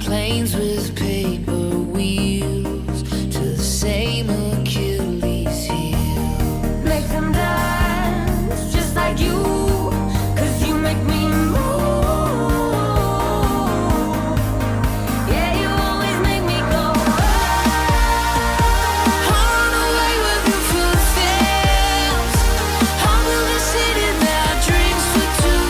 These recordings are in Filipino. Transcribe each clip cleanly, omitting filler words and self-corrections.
planes with paper wheels to the same Achilles heel. Make them dance just like you, 'cause you make me move. Yeah, you always make me go. Run away with your footsteps. I'll build a city that drinks for two.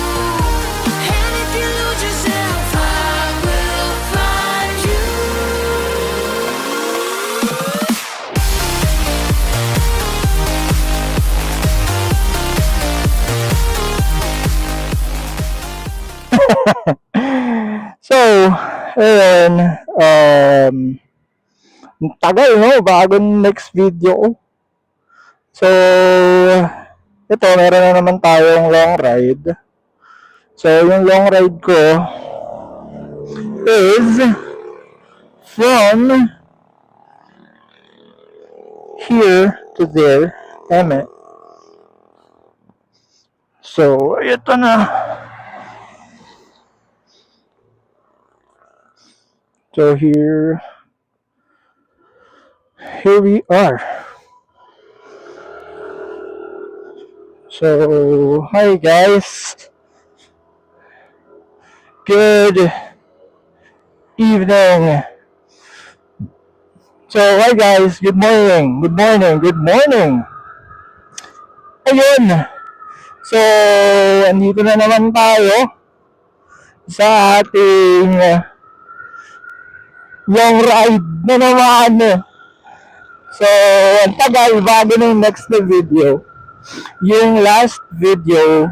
And if you lose yourself, I will find you. So, ayun, tagal no, bagong next video ko. So, ito, meron na naman tayong long ride. So, yung long ride ko is from here to there. Tama. So, ito na. So here we are. So hi guys, good evening. So hi guys, good morning, good morning. Ayun. So andito na naman tayo sa ating long ride na naman. So, ang tagal bago ng next na video. Yung last video,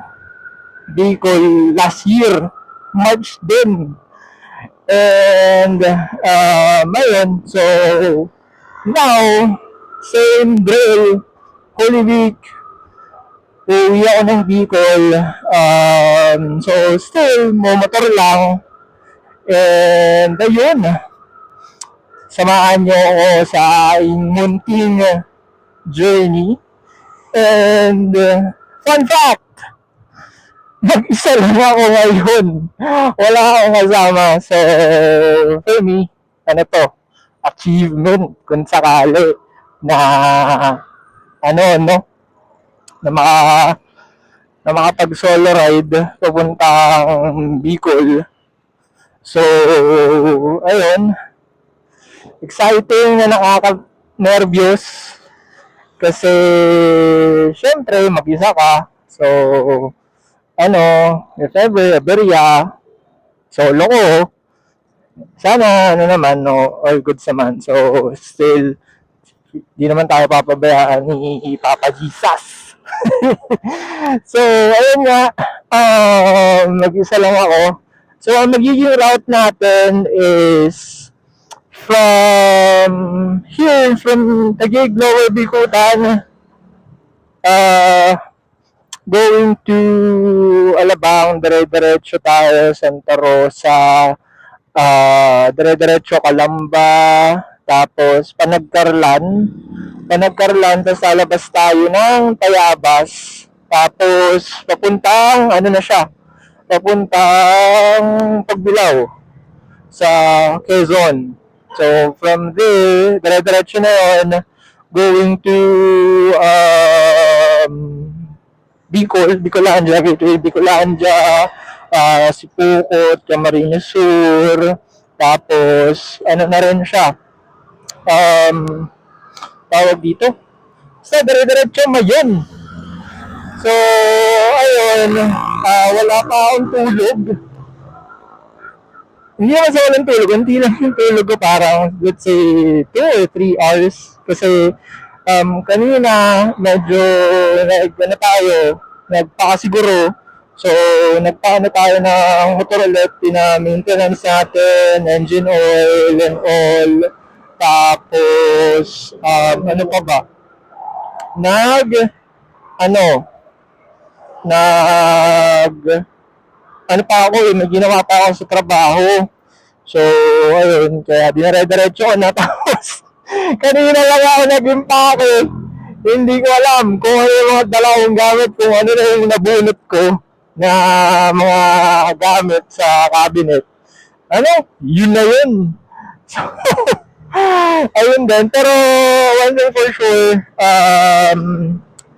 Bicol last year, March din. And, ayun, so, now, same drill, Holy Week, uwi ako ng Bicol. So, still, motor lang. And, ayun, samahan nyo ako sa aking munting journey. And fun fact, mag-isa lang ako ngayon. Wala akong kasama. So, for me, ano to, achievement kung sakali na na makapag-solo ride papuntang Bicol. So, ayun, exciting na nakaka-nervyos kasi syempre mag-isa ka. So if ever aberya solo ko, sana naman all good naman. So still di naman tayo papabayaan ni Papa Jesus. So ayun nga, mag-isa lang ako. So ang magiging route natin is from Taguig, Lower Bicutan, going to Alabang, dire-diretso tayo, Santa Rosa, dire-diretso Calamba, tapos Panagkarlan, tapos lalabas tayo ng Tayabas, tapos papuntang Pagbilao sa Quezon. So, from there, dire-diretso na yun, going to Bicolandia, Gateway Bicolandia, Sipukot, Camarines Sur, tapos, ano na rin siya, tawag dito, sa dire-diretso Mayon. So, ayun, wala pa akong tulog. Hindi naman sa walang tulog, hindi lang yung tulog ko parang, let's say, 2 or 3 hours. Kasi, kanina, medyo, nagpakasiguro. So, nagpaano tayo ng motor ulit, maintenance natin, engine oil and all. Tapos, ano pa ba? Ano pa ako may ginawa pa ako sa trabaho. So, ayun, kaya dinare-diretso ko na. Tapos, kanina lang ako nag-impake. Hindi ko alam kung ano yung mga dala kong gamit, kung ano na yung nabunot ko na mga gamit sa cabinet. ano, yun na yun. So, ayun din. Pero one thing for sure,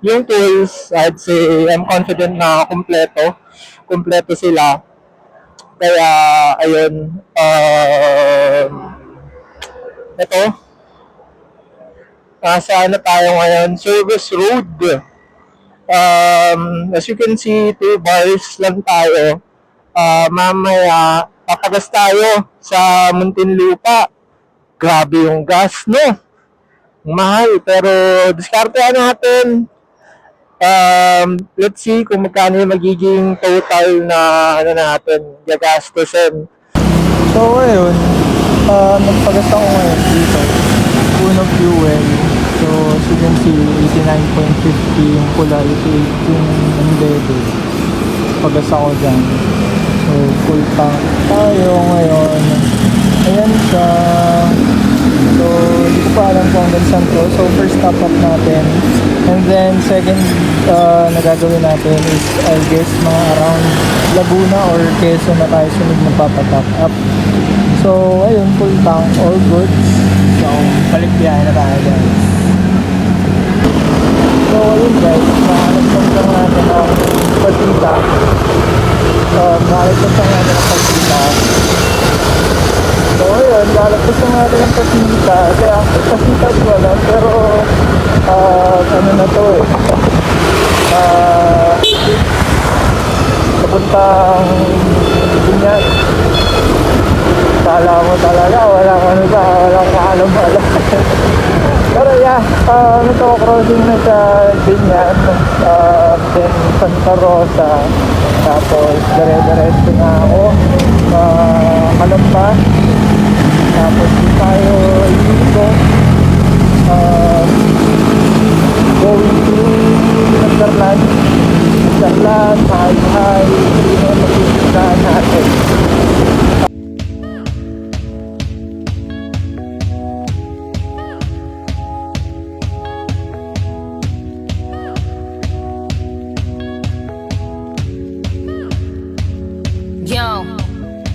yung tools, I'd say, I'm confident na kompleto sila. Kaya, ayun, ito, nasa ano tayo ngayon, Service Road. As you can see, 2 bars lang tayo. Mamaya, papagas tayo sa Muntinlupa. Grabe yung gas, no? Mahal, pero diskartehan natin. Let's see kung magkano yung magiging total na ano natin, gagastusin. So, ayun, nagpagas ako ngayon dito. Puno fuel. So, as you can see, 89.50 yung pula, 88 yung unleaded. Pagas ako dyan. So, full tank tayo ngayon. Ayan siya. So, hindi ko pa alam kung hanggang saan to. So, first top up natin. And then, second na gagawin natin is, I guess, mga around Laguna or Quezon na tayo sunod magpapatop up. So, ayun, full tank, all goods. So, balik biyahe na tayo, guys. So, ayun, guys. Nakakalagpas lang natin ang pagkita. Nakakalagpas lang natin ang pagkita. So, ayun, lalagpas lang natin ang pagkita. Kaya, pagkita ko lang, pero, ano na to eh. Papuntang Binyan. Kala mo talaga, walang ano ba, walang kaalam-alam. Pero yeah, ano to, crossing na sa Binyan, then Santa Rosa, tapos dire-diretso na ako, Kalamba, tapos di tayo dito, going to Nagdarlan, High, yun ang magsisimulahan natin.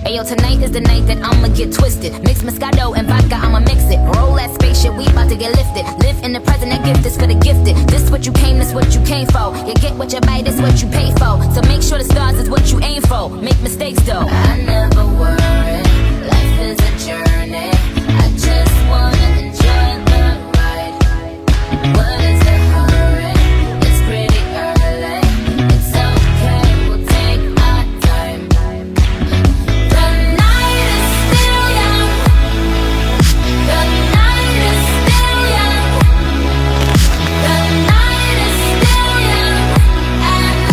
Ayo, tonight is the night that I'ma get twisted. Mix Moscato and vodka, I'ma mix it. Roll that spaceship, we about to get lifted. Live in the present, that gift is for the gifted. This what you came, this what you came for. You get what you buy, this what you pay for. So make sure the stars is what you aim for. Make mistakes though, I never worry. Life is a journey. I just wanna enjoy the ride. What is the hurry? It's pretty early. It's okay, we'll take our time. The night is still young. The night is still young. The night is still young. And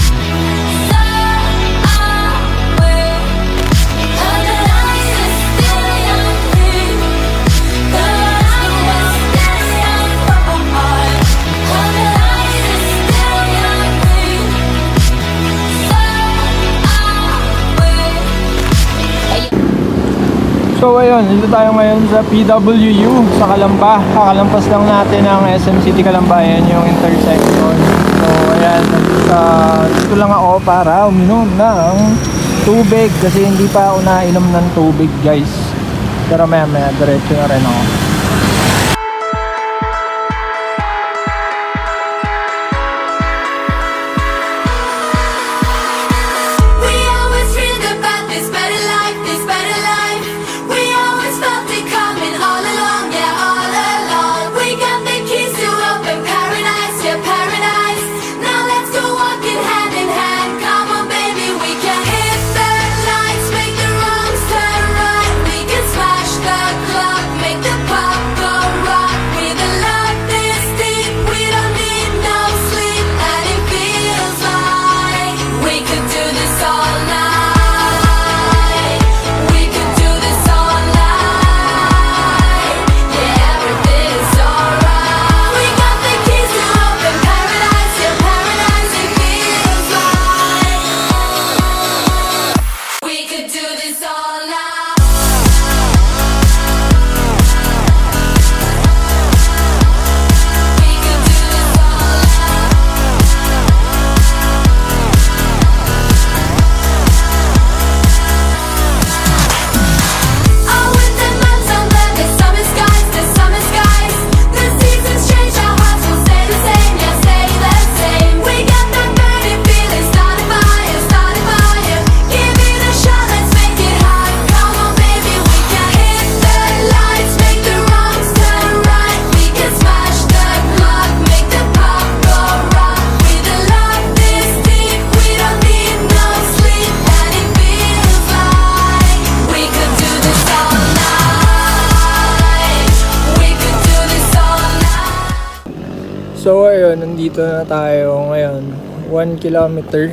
so are we. The night is still young. The night is still young. The night is still young. So are we. So ayun, dito tayo ngayon sa PWU sa Kalamba. Kakalampas lang natin ang SM City Kalamba. Ayan yung intersection. So ayan, dito lang ako para uminom ng tubig kasi hindi pa ako nainom ng tubig, guys. Pero maya diretso na rin ako. We always dreamed about this better life, this better life. We always felt it coming all along, yeah, all along. We got the keys to open paradise, yeah, paradise. Now let's go walking hand in hand. Come on, baby, we can hit the lights, make the wrongs turn right. We can smash the clock, make the party So ayun, nandito na tayo ngayon. 1 kilometer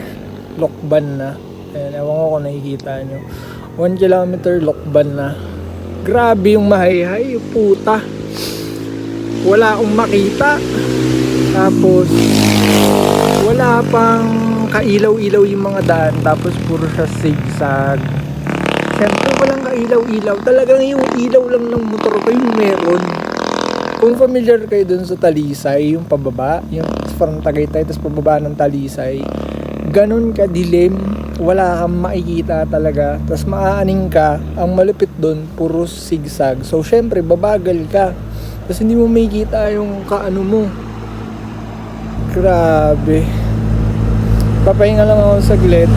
Lokban na. Ayan, ewan ko kung nakikita nyo. 1 kilometer Lokban na. Grabe yung mahayhay, puta. Wala akong makita. Tapos wala pang kailaw-ilaw yung mga daan. Tapos puro siya zigzag. Siyempre walang kailaw-ilaw. Talagang yung ilaw lang ng motor ko yung meron. Kung familiar kayo dun sa Talisay, yung pababa, yung from Tagaytay, tapos pababa ng Talisay, ganun kadilim, wala kang makikita talaga, tapos maaaning ka, ang malupit dun, puro zigzag. So, syempre, babagal ka, tapos hindi mo makikita yung kaano mo. Grabe. Papahinga lang ako saglit.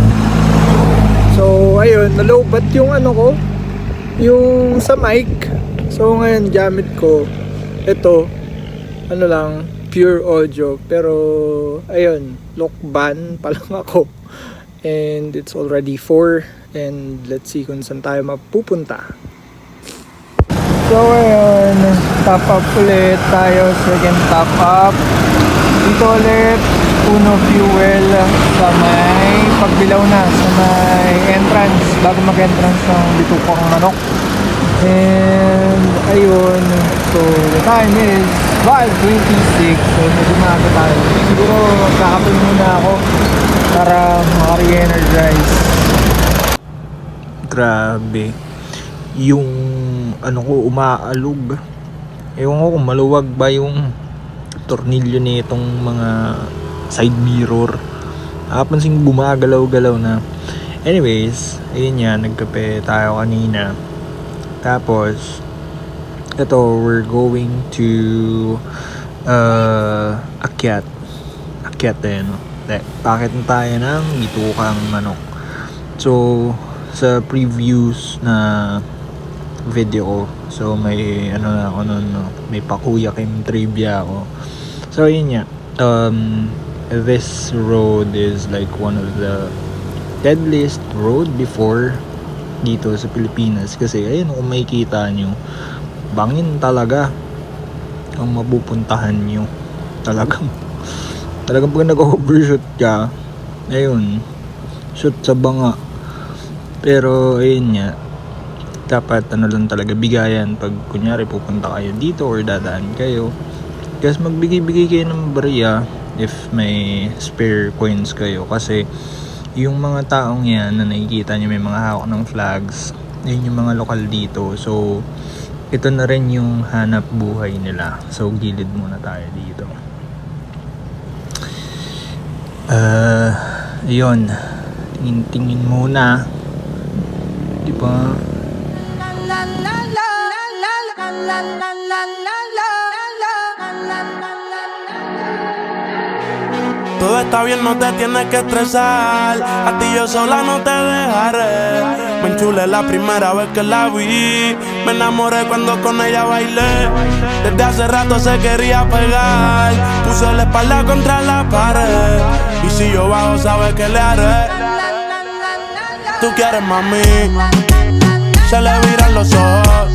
So, ayun, nalobat yung ano ko, yung sa mic. So, ngayon, gamit ko, ito, ano lang, pure audio. Pero, ayun, Lokban pa lang ako. And it's already 4. And let's see kung saan tayo mapupunta. So, ayun, top up ulit tayo. Second top up. Dito ulit, Uno Fuel sa may pagbilaw na, sa may entrance, bago mag-entrance ng Bitukang Manok. And ayun, so the time is 5:26, so medyo maaga tayo. Siguro magkakape muna ako para maka-re-energize. Grabe, yung ano ko umaalog. Ewan ko kung maluwag ba yung tornilyo nitong mga side mirror. Nakapansin gumagalaw-galaw na. Anyways, ayun yan, nagkape tayo kanina. Tapos, ito, we're going to Akyat. Akyat eh, no? Pakit na tayo ng Bitukang Manok. So, sa previous na video ko, so may ano na ako nun, no? May pakuya kim trivia ako. So, yun nga. This road is like one of the deadliest road before dito sa Pilipinas, kasi ayun, kung makikita nyo, bangin talaga ang mapupuntahan nyo. Talagang pag nag-overshoot ka, ayun, shoot sa banga. Pero ayun nga, dapat ano lang talaga, bigayan pag kunyari pupunta kayo dito or dadaan kayo, kasi magbigay-bigay kayo ng barya if may spare coins kayo. Kasi yung mga taong yan na nakikita nyo may mga hawak ng flags, yun yung mga lokal dito. So, ito na rin yung hanap buhay nila. So, gilid muna tayo dito. Yun. Tingin muna. Di ba? Todo está bien, no te tienes que estresar. A ti yo sola no te dejaré. Me enchulé la primera vez que la vi. Me enamoré cuando con ella bailé. Desde hace rato se quería pegar. Puse la espalda contra la pared. Y si yo bajo, sabes que le haré. Tú quieres, mami. Se le viran los ojos.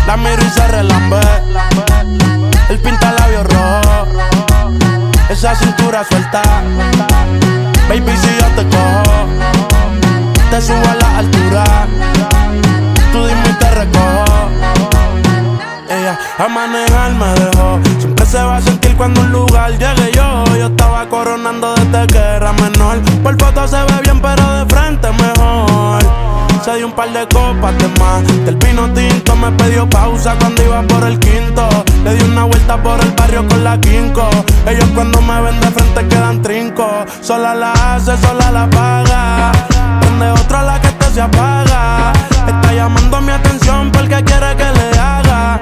La miro y se relambe. El pinta labios rojo. Esa cintura suelta. Baby, si yo te cojo, te subo a la altura. Tú dime y te recojo. Ella a manejar me dejó. Siempre se va a sentir cuando un lugar llegue yo. Yo estaba coronando desde que era menor. Por foto se ve bien, pero de frente mejor. Se dio un par de copas de más. Del vino tinto me pidió pausa cuando iba por el quinto. Le di una vuelta por el barrio con la quinco. Ellos cuando me ven de frente quedan trinco. Sola la hace, sola la paga. Prende otra la que esto se apaga. Está llamando mi atención porque quiere que le haga.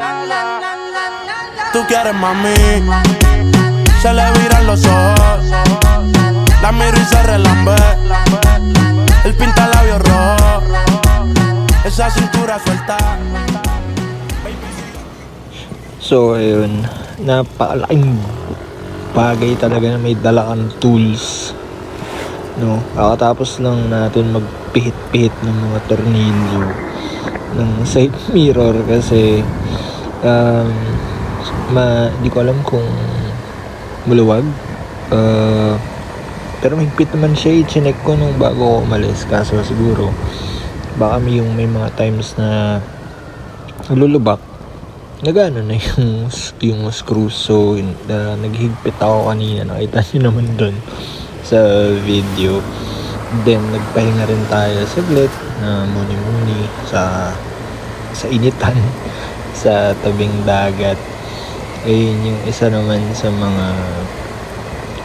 Tú quieres, mami. Se le viran los ojos. La miro y se relambe. El pinta labios rojo. Esa cintura suelta. So, ayun, napakalaking bagay talaga na may dala kang tools, no? Kakatapos lang natin magpihit-pihit ng mga tornilyo ng side mirror kasi di ko alam kung maluwag. Pero mahigpit naman siya, chinek ko nung bago ako umalis, kaso siguro baka may mga times na lulubak, nagano na yung screws. So naghigpit ako kanina, nakita niyo naman dun sa video. Then nagpahinga rin tayo saglit na muni-muni sa initan sa tabing dagat. Ayun yung isa naman sa mga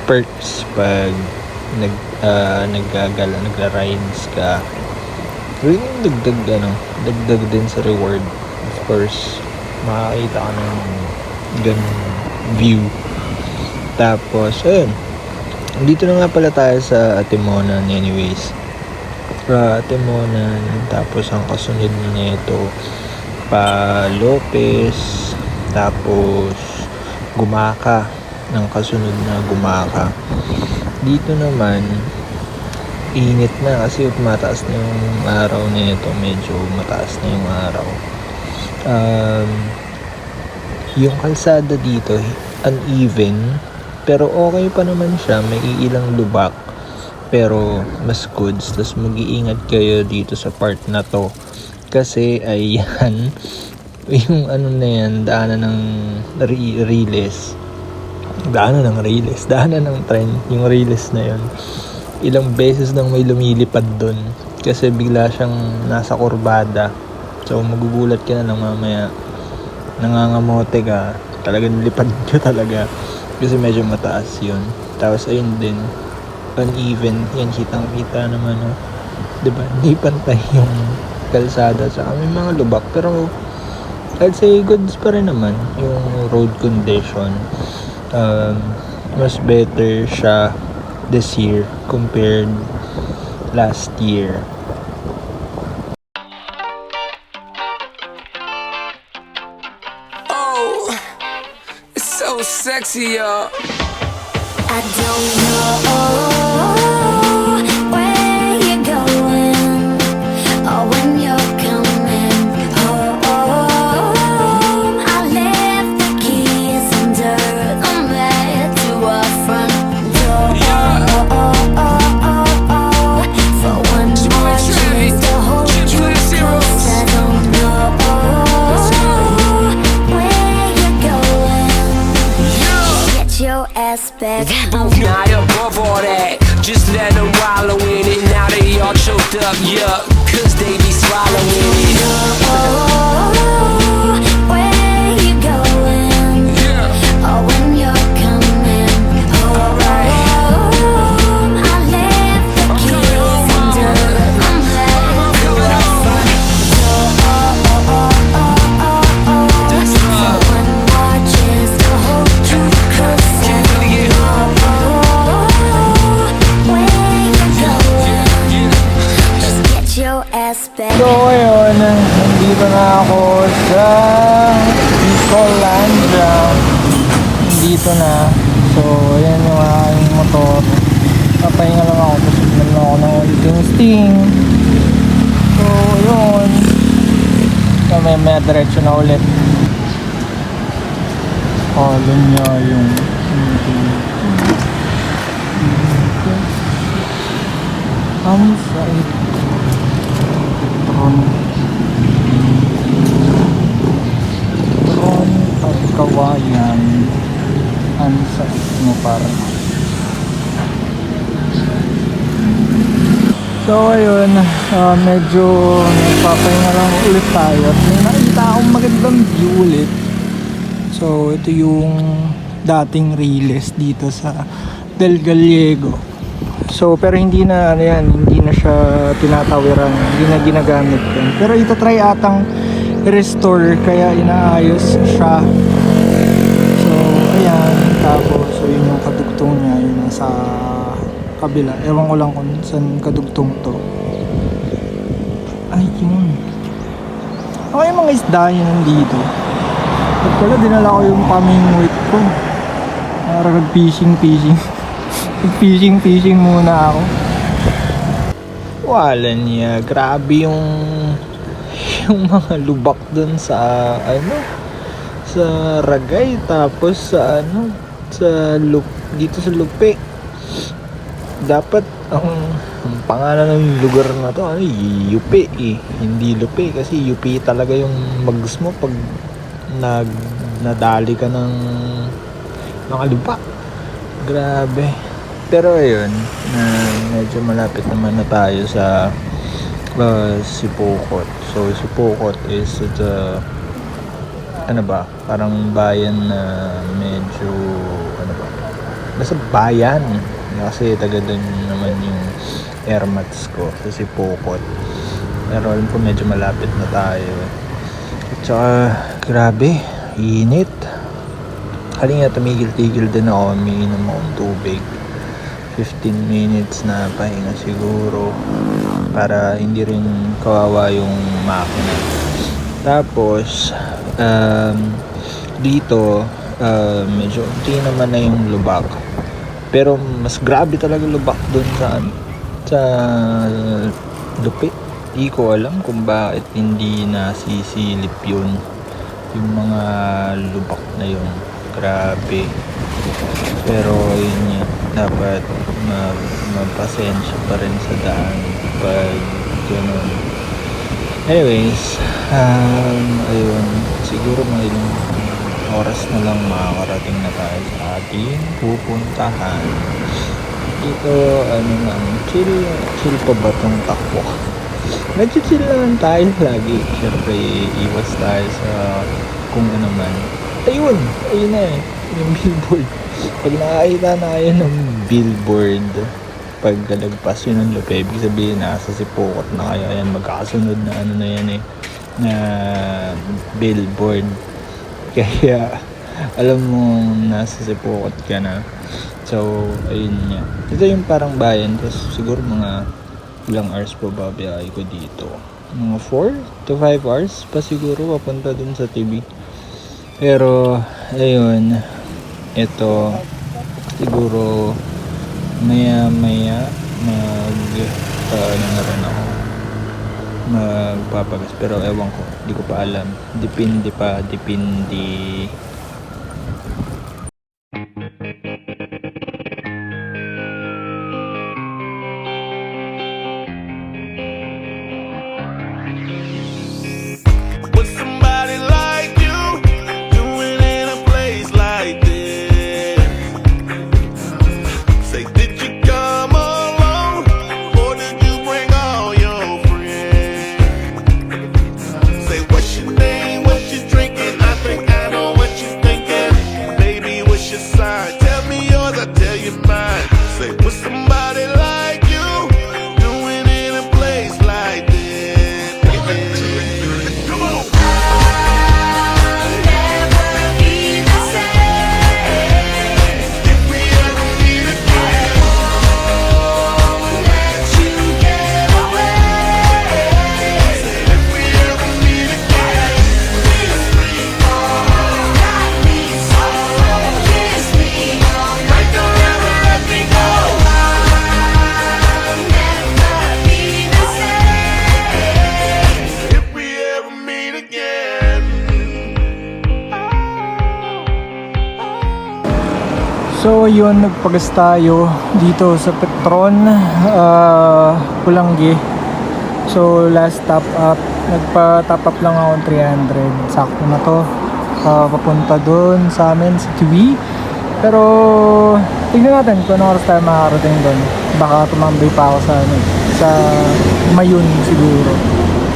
perks pag nagra-rides ka. Yung dagdag din sa reward. Of course, makakita ka ng ganung view. Tapos, ayun. Dito na nga pala tayo sa Atimonan anyways. Atimonan, tapos ang kasunod nito pa Lopez, tapos Gumaka, ng kasunod na Gumaka. Dito naman init na kasi mataas na yung araw nito, medyo mataas na yung araw. Yung kalsada dito uneven, pero okay pa naman siya, may ilang lubak pero mas goods. Tapos mag-iingat kayo dito sa part na to kasi ayan yung ano na yan, daanan ng riles, daanan ng tren, yung riles na yun. Ilang beses nang may lumilipad dun kasi bigla siyang nasa kurbada. So magugulat ka na lang mamaya, nangangamote ka, talagang lipad ka talaga kasi medyo mataas yun. Tapos ayun din, uneven yan, kitang kita naman, no? Diba, hindi pantay yung kalsada, sa may mga lubak, pero I'd say goods pa rin naman yung road condition. Mas better siya this year compared last year. Oh, it's so sexy, y'all. I don't know where you're going or when you're coming home. I left the keys under the mat to our front door. For one more chance to hold you close. I don't know where you're going. Get your ass back home. Now above all that, just let them wallow in it. Now they all choked up, yeah, cause they be swallowing it. Where you going? Yeah. Or when you're coming home? I left the keys under the mat. For one more chance to hold you close. I don't know where you're going. Just get your ass back. So ayun, nandito na ako sa Bicolandia. Dito na. So ayan yung aking motor. Papahinga lang ako, tapos signan lang ako ng uliting sting. So yun, may diretso na ulit. Alam niya yung Amsite Tron at Kawayan Amsite mo para. So ayun, medyo nagpapahinga lang ulit tayo at may nakita akong magandang view ulit. So ito yung dating Riles dito sa Del Gallego. So pero hindi na ano yan, hindi na siya tinatawiran, hindi na ginagamit yan. Pero ito try atang restore kaya inaayos siya. So ayan, tapos so yun yung kadugtong niya, yun nasa kabila. Ewan ko lang kung saan kadugtong to. Ay yun. Okay, yung mga isda yun nandito. At pala dinala ko yung pamingwit ko. Para nag-fishing. Fishing muna ako. Wala niya, grabe yung mga lubak dun sa sa Ragay, tapos sa dito sa Lupe. Dapat ang pangalan ng lugar na to Yupi hindi Lupe, kasi Yupi talaga yung mags mo pag nadali ka ng mga lupa. Grabe. Pero ayun, medyo malapit naman na tayo sa Sipokot. So Sipokot is parang bayan na medyo basta bayan, kasi taga doon naman yung airmats ko sa Sipokot. Pero alam ko medyo malapit na tayo. At saka grabe, init. Halina tumigil-tigil din ako, umiinom akong tubig. 15 minutes na pahinga siguro para hindi rin kawawa yung makina. Tapos dito medyo unti naman na yung lubak, pero mas grabe talaga lubak dun sa Lupit. Di ko alam kung bakit hindi nasisilip yung mga lubak na yun. Grabe. Pero yun yun, dapat magpasensya pa rin sa daan pag gano'n. Anyways, ayun, siguro mga ilang oras na lang makakarating na tayo sa ating pupuntahan. Dito, chill pa ba tong takbo? Medyo chill lang tayo lagi. Siyempre, iwas tayo sa kung ano man. Ayun na yung billboard. Pag nakakita na kayo ng billboard, pag kalagpas yun ng Lupe, ibig sabihin nasa Sipokot na kayo. Ayan, magkakasunod na na billboard. Kaya alam mo nasa Sipokot ka na. So ayun nga, ito yung parang bayan. Tapos siguro mga ilang hours pa babiyahe ko dito, mga 4 to 5 hours pa siguro papunta dun sa TV. Pero ayun, ito siguro maya magpapagas, pero ewan ko, hindi ko pa alam, depende. With somebody like you, doing in a place like this. Say, did you come alone, or did you bring all your friends? Say, what's your name, what you drinking? I think I know what you're thinking. Baby, what's your sign? Tell me yours, I tell you mine. Say, with somebody like you, doing in a place like this. Come on. If we ever meet again, if we ever meet again, don't ever let me go. If we ever meet again. So yun, nagpagas tayo dito sa Petron, Pulanggi. So last top up, nagpa-top up lang ako 300. Sakto na to, papunta dun sa amin sa TV. Pero tignan natin kung anong oras tayo makakarating dun. Baka tumambay pa ako sa Mayon siguro,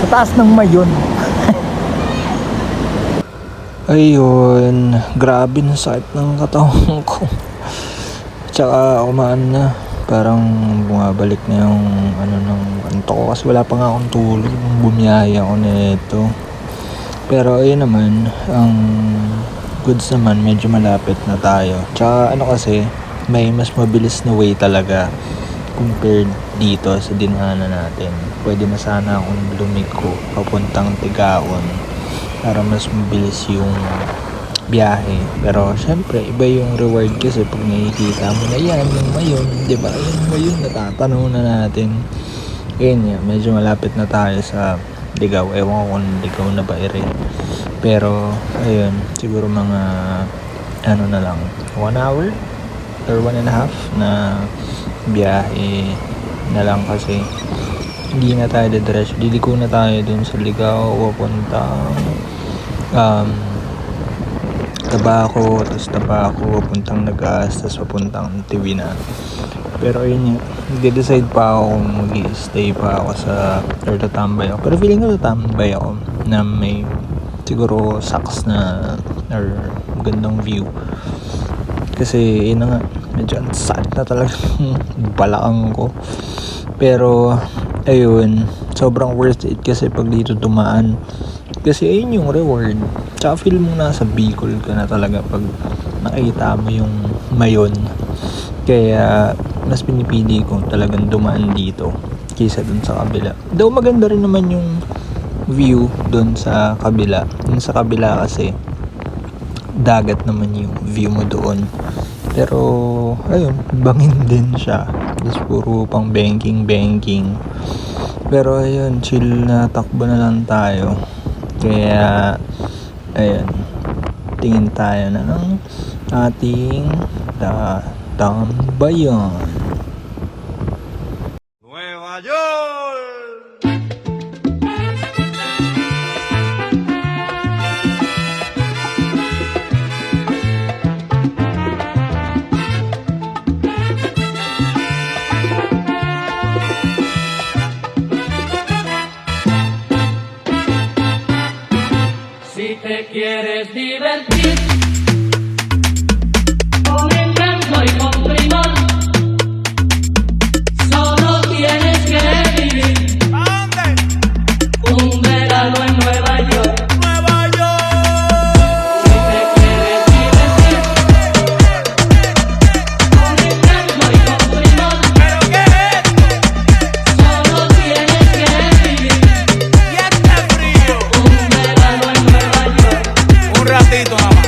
sa taas ng Mayon. Ayun, grabe na sakit ng katawan ko. Tsaka kumaan na, parang bumabalik na yung ng antok ko, kasi wala pa nga akong tulog. Bumiyaya ako nito. Pero ayun naman, ang goods naman, medyo malapit na tayo. Tsaka kasi, may mas mabilis na way talaga compared dito sa dinaanan natin. Pwede na sana akong lumiko papuntang Tigaon para mas mabilis yung biyahe. Pero syempre, iba yung reward kasi pag nakikita mo na yan, yung Mayon, di ba? Yung Mayon, natatanaw na natin. Ayun nga, medyo malapit na tayo sa Ligaw. Ewan ko kung Ligaw na ba rin. Pero, ayun, siguro mga ano na lang, 1 hour or 1.5 na biyahe na lang kasi hindi na tayo diretso, liliko na tayo dun sa Ligao papuntang Tabaco, tapos Tabaco papuntang Nagas, tapos papuntang Tiwi na. Pero ayun nga, nagde-decide pa ako kung mag-i-stay pa ako or tatambay ako, pero feeling ko tatambay ako na may siguro sucks na or gandang view. Kasi yun na nga, medyo sad na talaga balaang ko. Pero ayun, sobrang worth it kasi pag dito dumaan. Kasi ayun yung reward. Tsaka feel mo nasa Bicol ka na talaga pag nakita mo yung mayon. Kaya mas pinipili ko talagang dumaan dito kaysa dun sa kabila. Though maganda rin naman yung view dun sa kabila. Dun sa kabila kasi dagat naman yung view mo doon. Pero ayun, bangin din siya. Tapos puro pang banking. Pero ayun, chill na takbo na lang tayo. Kaya ayun, tingin tayo na ng ating tambayan. Nueva York. Si te quieres divertir con encanto y con primor, solo tienes que vivir ¿A dónde? un verano en Nueva York. Nueva York. Si te quieres divertir con encanto y con primor, ¿Pero qué es esto? solo tienes que vivir Y este frío. un verano en Nueva York. Un ratito nada más.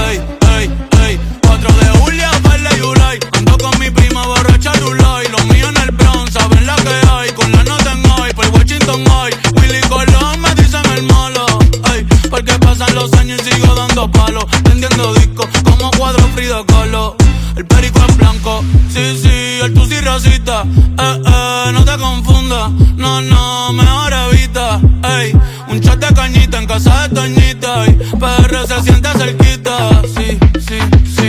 Ey, ey, ey. 4 de julio, verde y July. Ando con mi prima borracha Lulay. Los míos en el Bronx, saben la que hay. Con la nota en hoy, por Washington hoy. Willy Colón me dicen el malo. Ey, porque pasan los años y sigo dando palos. Vendiendo discos como cuadro Frida Kahlo. El perico es blanco, sí, sí, el tusi racista. No te confundas, no, no, mejor evita. Ey, un chat de cañita en casa de Toñita. Y PR se siente cerquita, sí, sí, sí.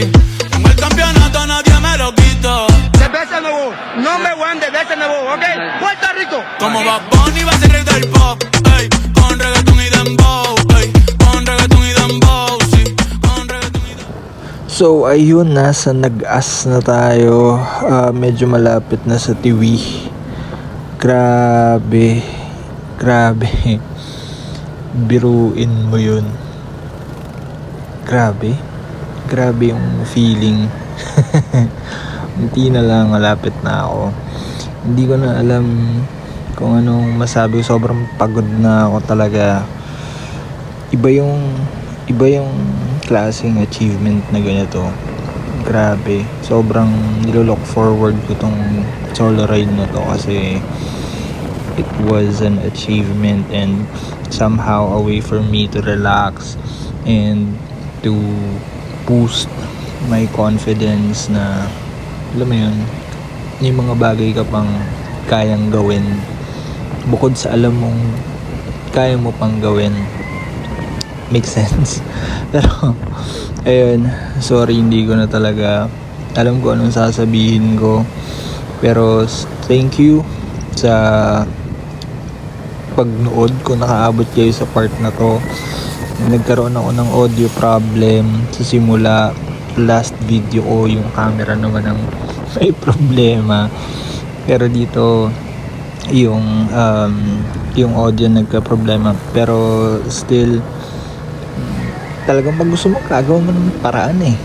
Tengo el campeonato, nadie me lo quita. Cerveza nuevo, number one de cerveza nuevo, ¿ok? Puerto Rico. Como Bad Bunny va a ser rey del pop, ey, con reggaeton y dembow, ey, con reggaeton y dembow, sí, con reggaeton y dembow. So ayun, nasa Nagas na tayo. Medyo malapit na sa Tiwi. Grabe. Biruin mo yun. Grabe yung feeling. Hindi na lang, malapit na ako. Hindi ko na alam kung anong masabi ko. Sobrang pagod na ako talaga. Iba yung klaseng achievement na ganito. Grabe, sobrang nilolook forward ko tong solo ride na to kasi it was an achievement and somehow a way for me to relax and to boost my confidence na alam mo yun, yung mga bagay ka pang kayang gawin bukod sa alam mong kaya mo pang gawin. Makes sense. Pero ayun, sorry, hindi ko na talaga alam ko anong sasabihin ko, pero thank you sa pagnood. Kung nakaabot kayo sa part na to, nagkaroon ako ng audio problem sa simula. Last video ko yung camera naman ang may problema, pero dito yung audio nagka-problema. Pero still, talagang pag gusto mo, gagawa mo ng paraan eh.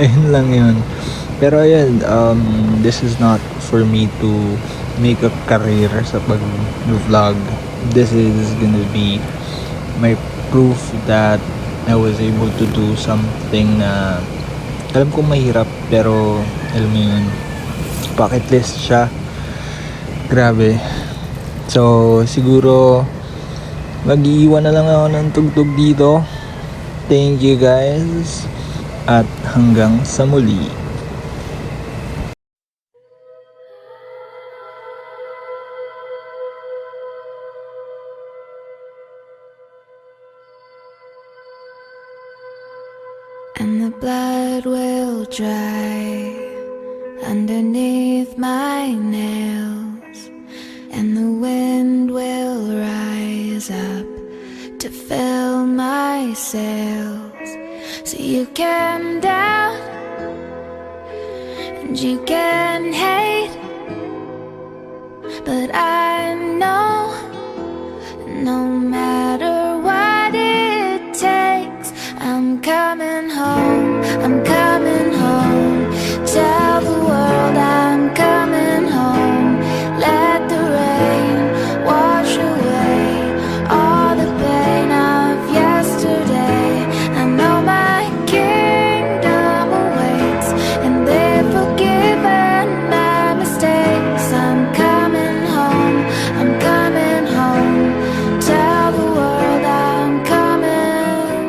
ayun lang yun. Pero ayun, this is not for me to make a career sa pag-vlog. This is gonna be my proof that I was able to do something na alam ko mahirap, pero alam mo yun, bucket list siya. Grabe. So siguro mag-iiwan na lang ako ng tugtog dito. Thank you guys. At hanggang sa muli. And the blood will dry underneath my nails, and the wind will rise up to fill my sails. So you can doubt and you can hate, but I